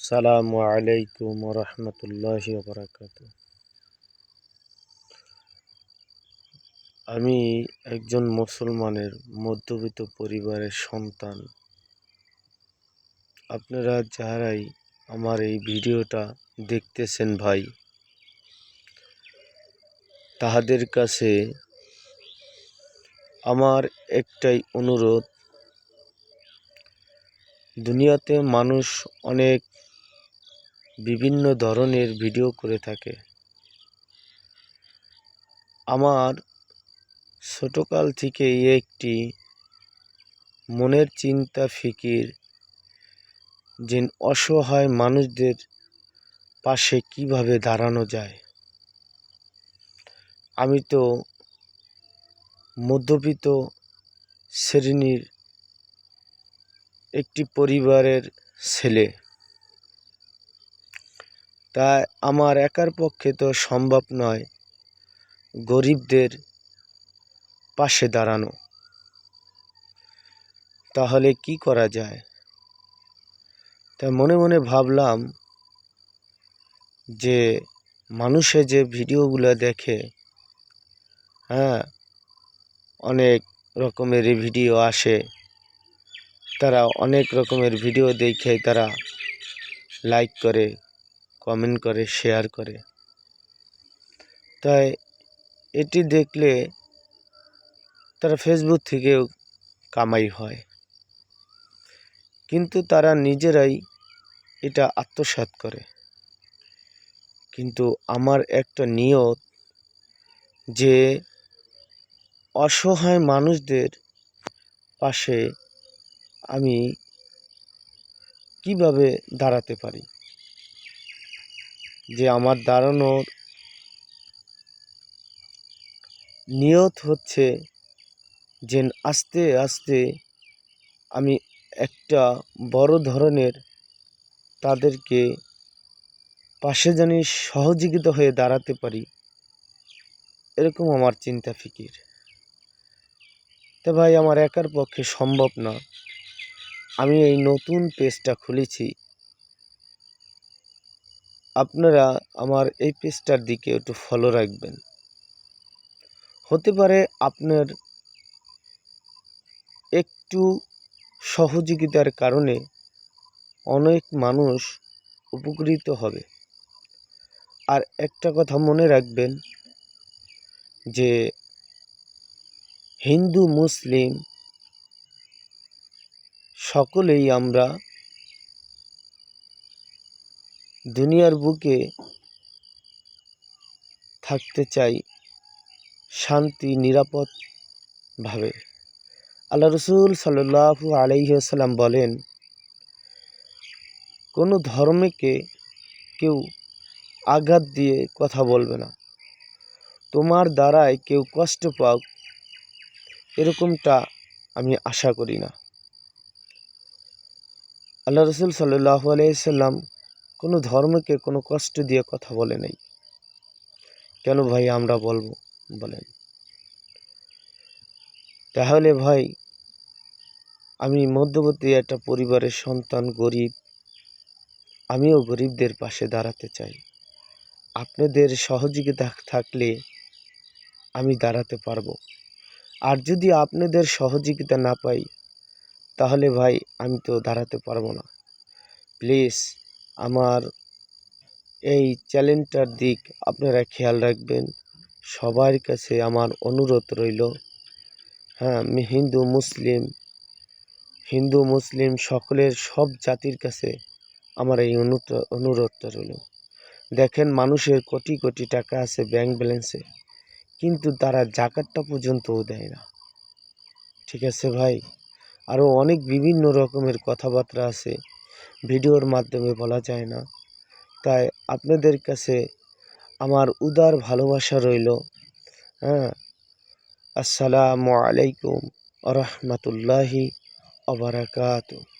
সালামু আলাইকুম রহমতুল্লাহি বারাকাতু। আমি একজন মুসলমানের মধ্যবিত্ত পরিবারের সন্তান। আপনারা যারাই আমার এই ভিডিওটা দেখতেছেন ভাই, তাহাদের কাছে আমার একটাই অনুরোধ, দুনিয়াতে মানুষ অনেক বিভিন্ন ধরনের ভিডিও করে থাকে। আমার ছোটকাল থেকে একটি মনের চিন্তা ফিকির যে অসহায় মানুষদের পাশে কিভাবে দাঁড়ানো যায়। আমি তো মধ্যবিত্ত শ্রেণীর একটি পরিবারের ছেলে, তাই আমার একার পক্ষে তো সম্ভব নয় গরিবদের পাশে দাঁড়ানো। তাহলে কি করা যায়? তাই মনে মনে ভাবলাম যে মানুষে যে ভিডিওগুলো দেখে, অনেক রকমের ভিডিও আসে, তারা অনেক রকমের ভিডিও দেখে তারা লাইক করে, কমেন্ট করে, শেয়ার করে। তাই এটি দেখলে তারা ফেসবুক থেকেও কামাই হয়, কিন্তু তারা নিজেরাই এটা আত্মসাৎ করে। কিন্তু আমার একটা নিয়ত যে অসহায় মানুষদের পাশে আমি কিভাবে দাঁড়াতে পারি, যে আমার দাঁড়ানোর নিয়ত হচ্ছে যে আস্তে আস্তে আমি একটা বড় ধরনের তাদেরকে পাশে জানি সহযোগিতা হয়ে দাঁড়াতে পারি, এরকম আমার চিন্তা ফিকির। তো ভাই, আমার একার পক্ষে সম্ভব না। আমি এই নতুন পেজটা খুলেছি, আপনারা আমার এই পেজটার দিকে একটু ফলো রাখবেন। হতে পারে আপনার একটু সহযোগিতার কারণে অনেক মানুষ উপকৃত হবে। আর একটা কথা মনে রাখবেন যে হিন্দু মুসলিম সকলেই আমরা দুনিয়ার বুকে থাকতে চাই শান্তি নিরাপদভাবে। আল্লাহ রসুল সাল্লাল্লাহু আলাইহি ওয়াসাল্লাম বলেন, কোনো ধর্মকে কেউ আঘাত দিয়ে কথা বলবে না, তোমার দ্বারায় কেউ কষ্ট পাক এরকমটা আমি আশা করি না। আল্লাহ রসুল সাল্লাল্লাহু আলাইহি ওয়াসাল্লাম কোনো ধর্মকে কোনো কষ্ট দিয়ে কথা বলে নাই। কেন ভাই আমরা বলবো বলেন? তাহলে ভাই, আমি মধ্যবিত্ত একটা পরিবারের সন্তান, গরিব, আমিও গরিবদের পাশে দাঁড়াতে চাই। আপনাদের সহযোগিতা থাকলে আমি দাঁড়াতে পারবো। আর যদি আপনাদের সহযোগিতা না পাই, তাহলে ভাই আমি তো দাঁড়াতে পারবো না। প্লিজ আমার এই চ্যালেঞ্জটার দিক আপনারা খেয়াল রাখবেন। সবার কাছে আমার অনুরোধ রইল, হিন্দু মুসলিম সকলের, সব জাতির কাছে আমার এই অনুরোধটা রইল। দেখেন, মানুষের কোটি কোটি টাকা আছে ব্যাংক ব্যালেন্সে, কিন্তু তারা জাকাতটা পর্যন্তও দেয় না। ঠিক আছে ভাই? আরও অনেক বিভিন্ন রকমের কথাবার্তা আছে, ভিডিওর মাধ্যমে বলা যায় না। তাই আপনাদের কাছে আমার উদার ভালোবাসা রইল। আসসালামু আলাইকুম রহমতুল্লাহি ওয়া বারাকাতুহু।